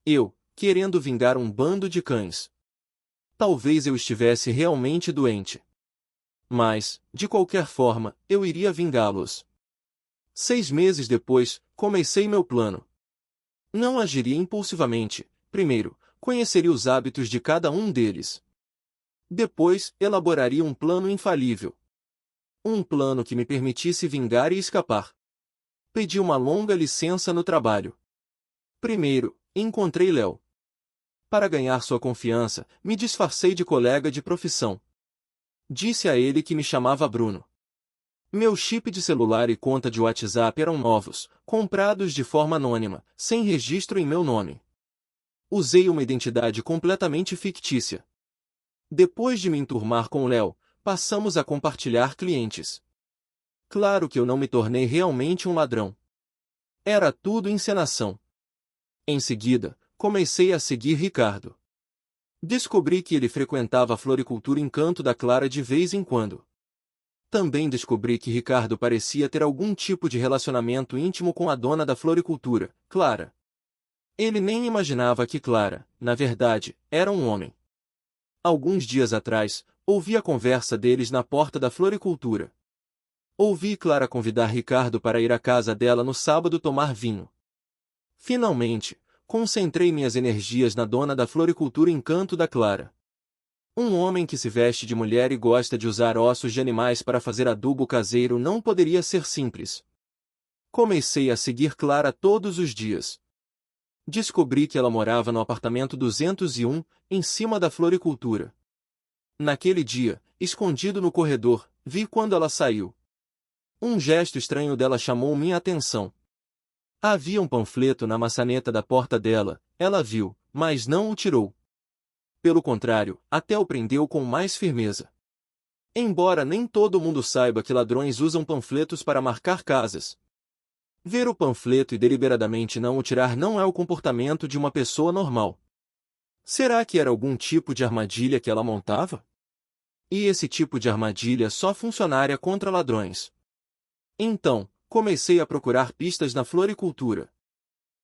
Eu, querendo vingar um bando de cães. Talvez eu estivesse realmente doente. Mas, de qualquer forma, eu iria vingá-los. 6 meses depois, comecei meu plano. Não agiria impulsivamente. Primeiro, conheceria os hábitos de cada um deles. Depois, elaboraria um plano infalível. Um plano que me permitisse vingar e escapar. Pedi uma longa licença no trabalho. Primeiro, encontrei Léo. Para ganhar sua confiança, me disfarcei de colega de profissão. Disse a ele que me chamava Bruno. Meu chip de celular e conta de WhatsApp eram novos, comprados de forma anônima, sem registro em meu nome. Usei uma identidade completamente fictícia. Depois de me enturmar com Léo, passamos a compartilhar clientes. Claro que eu não me tornei realmente um ladrão. Era tudo encenação. Em seguida, comecei a seguir Ricardo. Descobri que ele frequentava a floricultura Encanto da Clara de vez em quando. Também descobri que Ricardo parecia ter algum tipo de relacionamento íntimo com a dona da floricultura, Clara. Ele nem imaginava que Clara, na verdade, era um homem. Alguns dias atrás, ouvi a conversa deles na porta da floricultura. Ouvi Clara convidar Ricardo para ir à casa dela no sábado tomar vinho. Finalmente, concentrei minhas energias na dona da floricultura Encanto da Clara. Um homem que se veste de mulher e gosta de usar ossos de animais para fazer adubo caseiro não poderia ser simples. Comecei a seguir Clara todos os dias. Descobri que ela morava no apartamento 201, em cima da floricultura. Naquele dia, escondido no corredor, vi quando ela saiu. Um gesto estranho dela chamou minha atenção. Havia um panfleto na maçaneta da porta dela, ela viu, mas não o tirou. Pelo contrário, até o prendeu com mais firmeza. Embora nem todo mundo saiba que ladrões usam panfletos para marcar casas. Ver o panfleto e deliberadamente não o tirar não é o comportamento de uma pessoa normal. Será que era algum tipo de armadilha que ela montava? E esse tipo de armadilha só funcionaria contra ladrões. Então, comecei a procurar pistas na floricultura.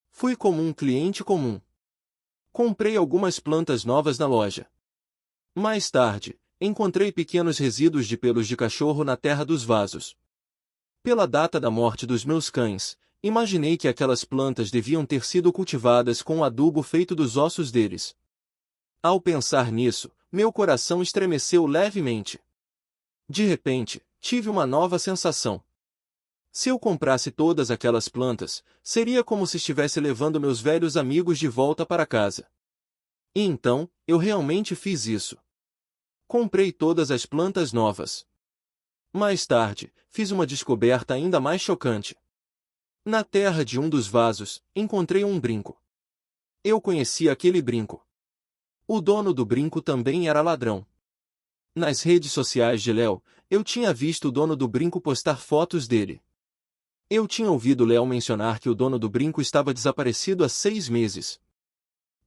Fui como um cliente comum. Comprei algumas plantas novas na loja. Mais tarde, encontrei pequenos resíduos de pelos de cachorro na terra dos vasos. Pela data da morte dos meus cães, imaginei que aquelas plantas deviam ter sido cultivadas com o adubo feito dos ossos deles. Ao pensar nisso, meu coração estremeceu levemente. De repente, tive uma nova sensação. Se eu comprasse todas aquelas plantas, seria como se estivesse levando meus velhos amigos de volta para casa. E então, eu realmente fiz isso. Comprei todas as plantas novas. Mais tarde, fiz uma descoberta ainda mais chocante. Na terra de um dos vasos, encontrei um brinco. Eu conhecia aquele brinco. O dono do brinco também era ladrão. Nas redes sociais de Léo, eu tinha visto o dono do brinco postar fotos dele. Eu tinha ouvido Léo mencionar que o dono do brinco estava desaparecido há 6 meses.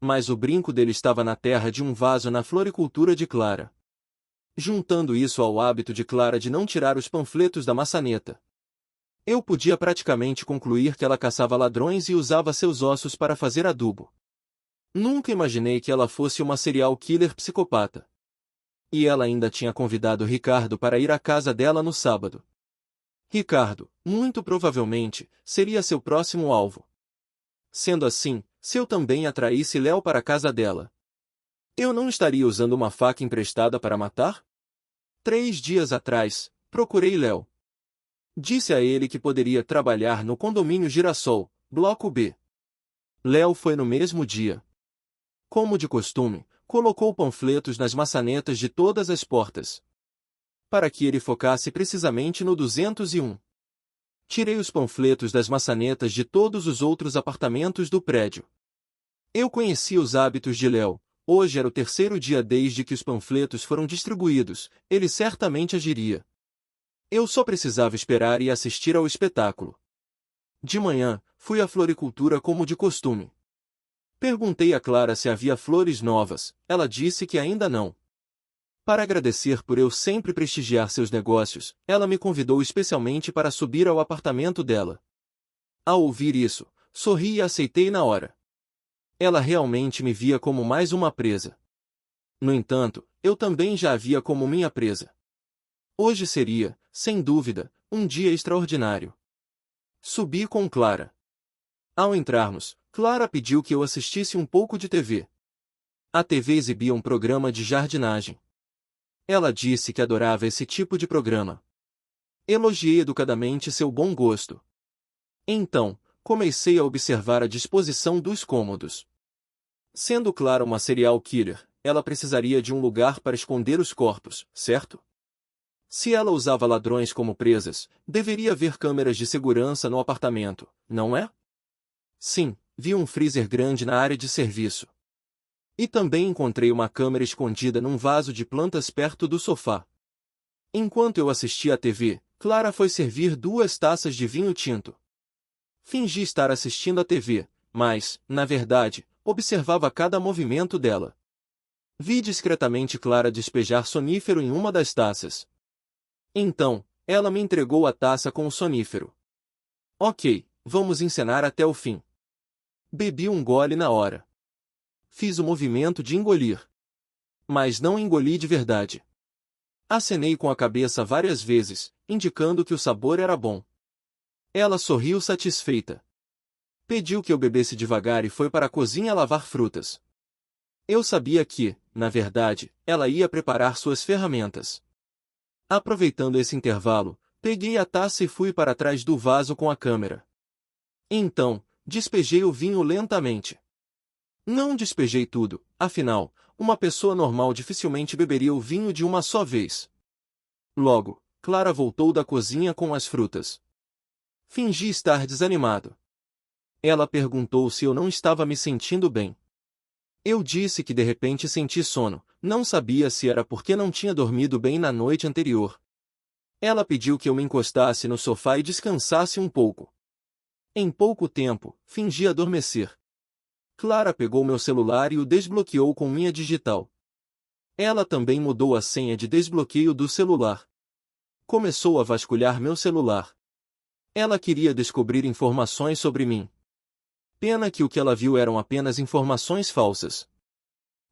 Mas o brinco dele estava na terra de um vaso na floricultura de Clara. Juntando isso ao hábito de Clara de não tirar os panfletos da maçaneta, eu podia praticamente concluir que ela caçava ladrões e usava seus ossos para fazer adubo. Nunca imaginei que ela fosse uma serial killer psicopata. E ela ainda tinha convidado Ricardo para ir à casa dela no sábado. Ricardo, muito provavelmente, seria seu próximo alvo. Sendo assim, se eu também atraísse Léo para a casa dela, eu não estaria usando uma faca emprestada para matar? 3 dias atrás, procurei Léo. Disse a ele que poderia trabalhar no condomínio Girassol, Bloco B. Léo foi no mesmo dia. Como de costume, colocou panfletos nas maçanetas de todas as portas, para que ele focasse precisamente no 201. Tirei os panfletos das maçanetas de todos os outros apartamentos do prédio. Eu conhecia os hábitos de Léo. Hoje era o 3º dia desde que os panfletos foram distribuídos, ele certamente agiria. Eu só precisava esperar e assistir ao espetáculo. De manhã, fui à floricultura como de costume. Perguntei a Clara se havia flores novas, ela disse que ainda não. Para agradecer por eu sempre prestigiar seus negócios, ela me convidou especialmente para subir ao apartamento dela. Ao ouvir isso, sorri e aceitei na hora. Ela realmente me via como mais uma presa. No entanto, eu também já a via como minha presa. Hoje seria, sem dúvida, um dia extraordinário. Subi com Clara. Ao entrarmos, Clara pediu que eu assistisse um pouco de TV. A TV exibia um programa de jardinagem. Ela disse que adorava esse tipo de programa. Elogiei educadamente seu bom gosto. Então, comecei a observar a disposição dos cômodos. Sendo Clara uma serial killer, ela precisaria de um lugar para esconder os corpos, certo? Se ela usava ladrões como presas, deveria haver câmeras de segurança no apartamento, não é? Sim, vi um freezer grande na área de serviço. E também encontrei uma câmera escondida num vaso de plantas perto do sofá. Enquanto eu assistia à TV, Clara foi servir 2 taças de vinho tinto. Fingi estar assistindo à TV, mas, na verdade, observava cada movimento dela. Vi discretamente Clara despejar sonífero em uma das taças. Então, ela me entregou a taça com o sonífero. Ok, vamos encenar até o fim. Bebi um gole na hora. Fiz o movimento de engolir. Mas não engoli de verdade. Acenei com a cabeça várias vezes, indicando que o sabor era bom. Ela sorriu satisfeita. Pediu que eu bebesse devagar e foi para a cozinha lavar frutas. Eu sabia que, na verdade, ela ia preparar suas ferramentas. Aproveitando esse intervalo, peguei a taça e fui para trás do vaso com a câmera. Então, despejei o vinho lentamente. Não despejei tudo, afinal, uma pessoa normal dificilmente beberia o vinho de uma só vez. Logo, Clara voltou da cozinha com as frutas. Fingi estar desanimado. Ela perguntou se eu não estava me sentindo bem. Eu disse que de repente senti sono, não sabia se era porque não tinha dormido bem na noite anterior. Ela pediu que eu me encostasse no sofá e descansasse um pouco. Em pouco tempo, fingi adormecer. Clara pegou meu celular e o desbloqueou com minha digital. Ela também mudou a senha de desbloqueio do celular. Começou a vasculhar meu celular. Ela queria descobrir informações sobre mim. Pena que o que ela viu eram apenas informações falsas.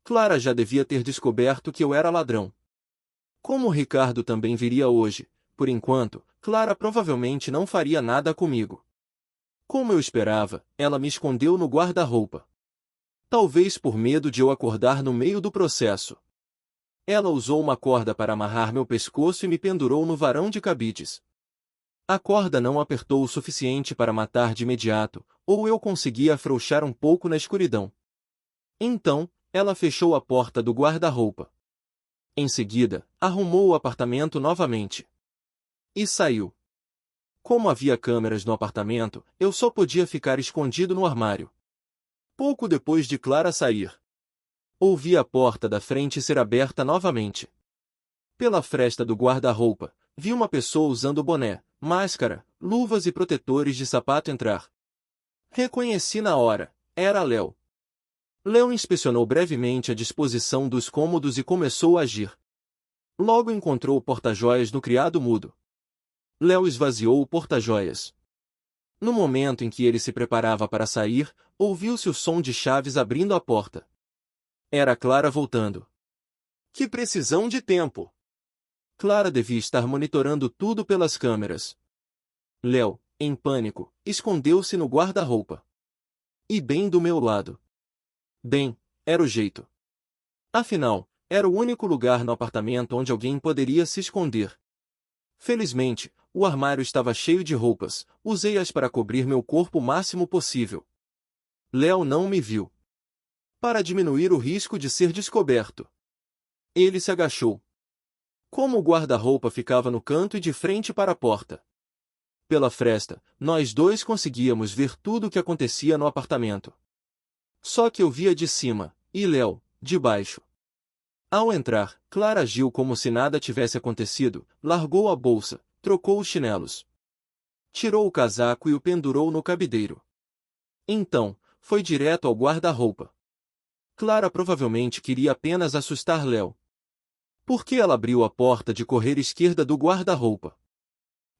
Clara já devia ter descoberto que eu era ladrão. Como o Ricardo também viria hoje, por enquanto, Clara provavelmente não faria nada comigo. Como eu esperava, ela me escondeu no guarda-roupa. Talvez por medo de eu acordar no meio do processo. Ela usou uma corda para amarrar meu pescoço e me pendurou no varão de cabides. A corda não apertou o suficiente para matar de imediato, ou eu conseguia afrouxar um pouco na escuridão. Então, ela fechou a porta do guarda-roupa. Em seguida, arrumou o apartamento novamente. E saiu. Como havia câmeras no apartamento, eu só podia ficar escondido no armário. Pouco depois de Clara sair, ouvi a porta da frente ser aberta novamente. Pela fresta do guarda-roupa, vi uma pessoa usando boné, máscara, luvas e protetores de sapato entrar. Reconheci na hora, era Léo. Léo inspecionou brevemente a disposição dos cômodos e começou a agir. Logo encontrou o porta-joias no criado mudo. Léo esvaziou o porta-joias. No momento em que ele se preparava para sair, ouviu-se o som de chaves abrindo a porta. Era Clara voltando. Que precisão de tempo! Clara devia estar monitorando tudo pelas câmeras. Léo, em pânico, escondeu-se no guarda-roupa. E bem do meu lado. Bem, era o jeito. Afinal, era o único lugar no apartamento onde alguém poderia se esconder. Felizmente, o armário estava cheio de roupas, usei-as para cobrir meu corpo o máximo possível. Léo não me viu. Para diminuir o risco de ser descoberto, ele se agachou. Como o guarda-roupa ficava no canto e de frente para a porta. Pela fresta, nós dois conseguíamos ver tudo o que acontecia no apartamento. Só que eu via de cima, e Léo, de baixo. Ao entrar, Clara agiu como se nada tivesse acontecido, largou a bolsa, trocou os chinelos. Tirou o casaco e o pendurou no cabideiro. Então, foi direto ao guarda-roupa. Clara provavelmente queria apenas assustar Léo. Porque ela abriu a porta de correr esquerda do guarda-roupa.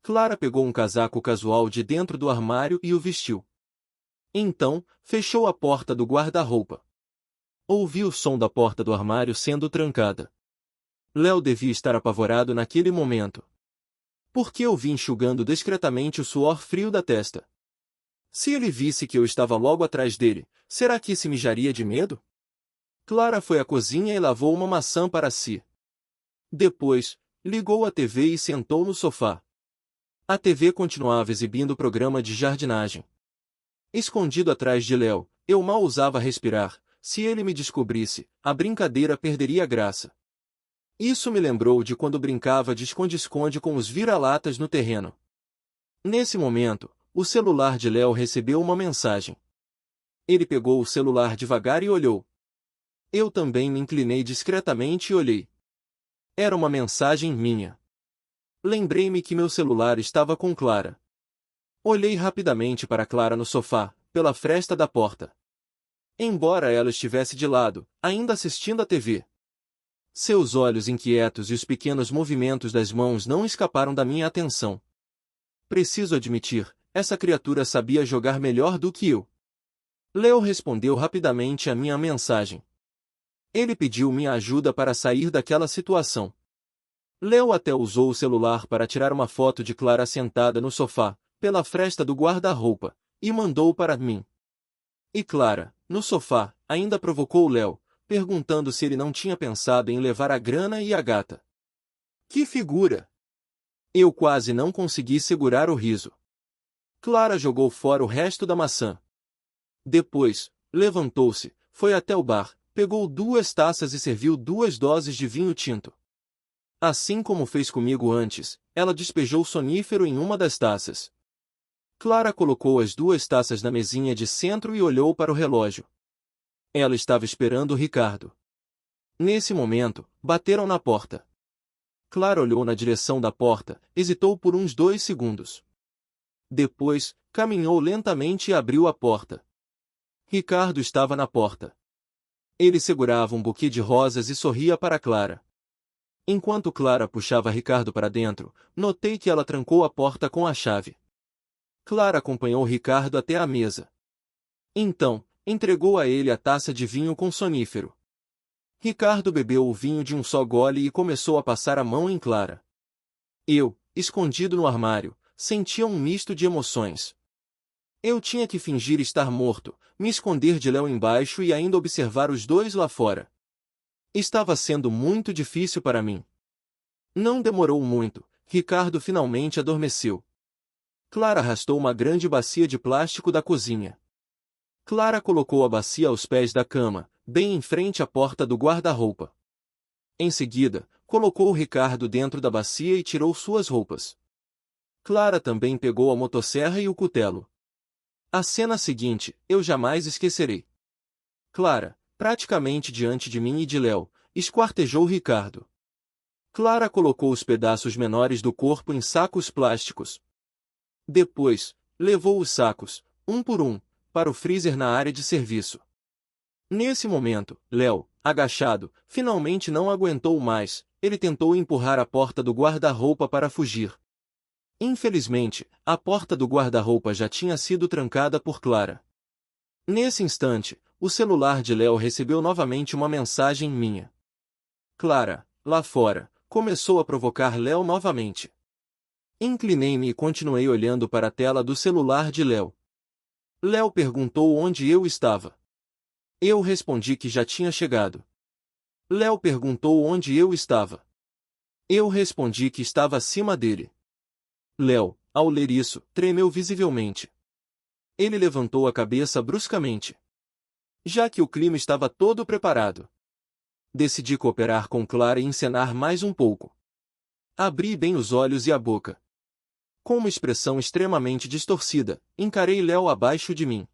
Clara pegou um casaco casual de dentro do armário e o vestiu. Então, fechou a porta do guarda-roupa. Ouvi o som da porta do armário sendo trancada. Léo devia estar apavorado naquele momento. Porque eu vi enxugando discretamente o suor frio da testa. Se ele visse que eu estava logo atrás dele, será que se mijaria de medo? Clara foi à cozinha e lavou uma maçã para si. Depois, ligou a TV e sentou no sofá. A TV continuava exibindo o programa de jardinagem. Escondido atrás de Léo, eu mal ousava respirar. Se ele me descobrisse, a brincadeira perderia graça. Isso me lembrou de quando brincava de esconde-esconde com os vira-latas no terreno. Nesse momento, o celular de Léo recebeu uma mensagem. Ele pegou o celular devagar e olhou. Eu também me inclinei discretamente e olhei. Era uma mensagem minha. Lembrei-me que meu celular estava com Clara. Olhei rapidamente para Clara no sofá, pela fresta da porta. Embora ela estivesse de lado, ainda assistindo à TV. Seus olhos inquietos e os pequenos movimentos das mãos não escaparam da minha atenção. Preciso admitir, essa criatura sabia jogar melhor do que eu. Léo respondeu rapidamente à minha mensagem. Ele pediu minha ajuda para sair daquela situação. Léo até usou o celular para tirar uma foto de Clara sentada no sofá, pela fresta do guarda-roupa, e mandou para mim. E Clara, no sofá, ainda provocou Léo, perguntando se ele não tinha pensado em levar a grana e a gata. Que figura! Eu quase não consegui segurar o riso. Clara jogou fora o resto da maçã. Depois, levantou-se, foi até o bar, pegou 2 taças e serviu 2 doses de vinho tinto. Assim como fez comigo antes, ela despejou sonífero em uma das taças. Clara colocou as 2 taças na mesinha de centro e olhou para o relógio. Ela estava esperando Ricardo. Nesse momento, bateram na porta. Clara olhou na direção da porta, hesitou por uns 2 segundos. Depois, caminhou lentamente e abriu a porta. Ricardo estava na porta. Ele segurava um buquê de rosas e sorria para Clara. Enquanto Clara puxava Ricardo para dentro, notei que ela trancou a porta com a chave. Clara acompanhou Ricardo até a mesa. Então, entregou a ele a taça de vinho com sonífero. Ricardo bebeu o vinho de um só gole e começou a passar a mão em Clara. Eu, escondido no armário, sentia um misto de emoções. Eu tinha que fingir estar morto, me esconder de Léo embaixo e ainda observar os dois lá fora. Estava sendo muito difícil para mim. Não demorou muito, Ricardo finalmente adormeceu. Clara arrastou uma grande bacia de plástico da cozinha. Clara colocou a bacia aos pés da cama, bem em frente à porta do guarda-roupa. Em seguida, colocou o Ricardo dentro da bacia e tirou suas roupas. Clara também pegou a motosserra e o cutelo. A cena seguinte, eu jamais esquecerei. Clara, praticamente diante de mim e de Léo, esquartejou Ricardo. Clara colocou os pedaços menores do corpo em sacos plásticos. Depois, levou os sacos, um por um, para o freezer na área de serviço. Nesse momento, Léo, agachado, finalmente não aguentou mais, ele tentou empurrar a porta do guarda-roupa para fugir. Infelizmente, a porta do guarda-roupa já tinha sido trancada por Clara. Nesse instante, o celular de Léo recebeu novamente uma mensagem minha. Clara, lá fora, começou a provocar Léo novamente. Inclinei-me e continuei olhando para a tela do celular de Léo. Léo perguntou onde eu estava. Eu respondi que já tinha chegado. Léo perguntou onde eu estava. Eu respondi que estava acima dele. Léo, ao ler isso, tremeu visivelmente. Ele levantou a cabeça bruscamente. Já que o clima estava todo preparado, decidi cooperar com Clara e encenar mais um pouco. Abri bem os olhos e a boca. Com uma expressão extremamente distorcida, encarei Léo abaixo de mim.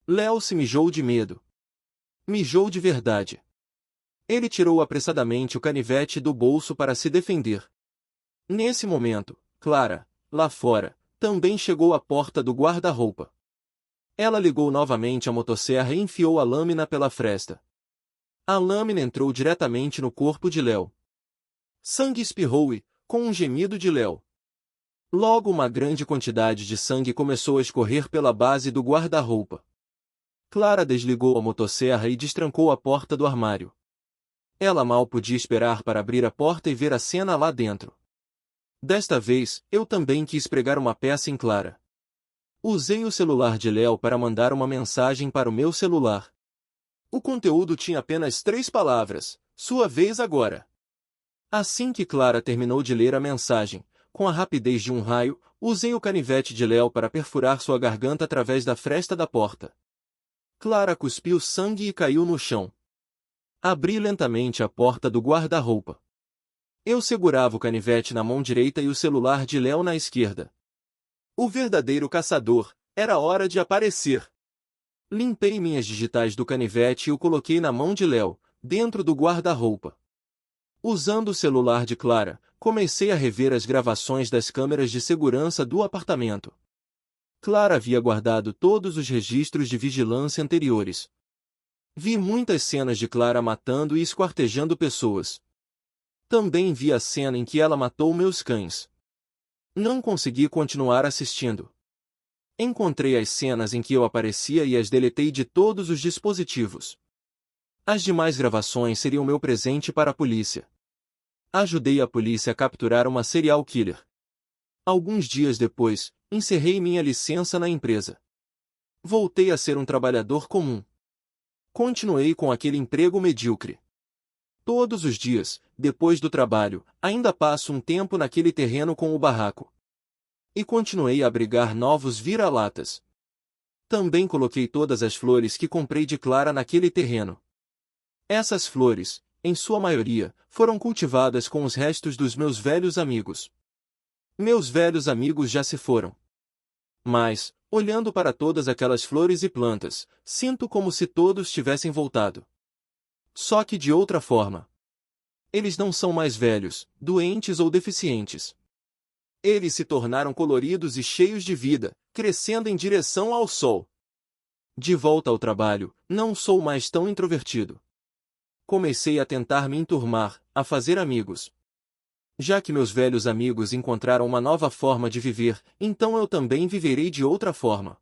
Léo se mijou de medo. Mijou de verdade. Ele tirou apressadamente o canivete do bolso para se defender. Nesse momento, Clara, lá fora, também chegou à porta do guarda-roupa. Ela ligou novamente a motosserra e enfiou a lâmina pela fresta. A lâmina entrou diretamente no corpo de Léo. Sangue espirrou e, com um gemido de Léo, logo uma grande quantidade de sangue começou a escorrer pela base do guarda-roupa. Clara desligou a motosserra e destrancou a porta do armário. Ela mal podia esperar para abrir a porta e ver a cena lá dentro. Desta vez, eu também quis pregar uma peça em Clara. Usei o celular de Léo para mandar uma mensagem para o meu celular. O conteúdo tinha apenas 3 palavras: sua vez agora. Assim que Clara terminou de ler a mensagem, com a rapidez de um raio, usei o canivete de Léo para perfurar sua garganta através da fresta da porta. Clara cuspiu sangue e caiu no chão. Abri lentamente a porta do guarda-roupa. Eu segurava o canivete na mão direita e o celular de Léo na esquerda. O verdadeiro caçador, era hora de aparecer. Limpei minhas digitais do canivete e o coloquei na mão de Léo, dentro do guarda-roupa. Usando o celular de Clara, comecei a rever as gravações das câmeras de segurança do apartamento. Clara havia guardado todos os registros de vigilância anteriores. Vi muitas cenas de Clara matando e esquartejando pessoas. Também vi a cena em que ela matou meus cães. Não consegui continuar assistindo. Encontrei as cenas em que eu aparecia e as deletei de todos os dispositivos. As demais gravações seriam meu presente para a polícia. Ajudei a polícia a capturar uma serial killer. Alguns dias depois, encerrei minha licença na empresa. Voltei a ser um trabalhador comum. Continuei com aquele emprego medíocre. Todos os dias, depois do trabalho, ainda passo um tempo naquele terreno com o barraco. E continuei a abrigar novos vira-latas. Também coloquei todas as flores que comprei de Clara naquele terreno. Essas flores, em sua maioria, foram cultivadas com os restos dos meus velhos amigos. Meus velhos amigos já se foram. Mas, olhando para todas aquelas flores e plantas, sinto como se todos tivessem voltado. Só que de outra forma. Eles não são mais velhos, doentes ou deficientes. Eles se tornaram coloridos e cheios de vida, crescendo em direção ao sol. De volta ao trabalho, não sou mais tão introvertido. Comecei a tentar me enturmar, a fazer amigos. Já que meus velhos amigos encontraram uma nova forma de viver, então eu também viverei de outra forma.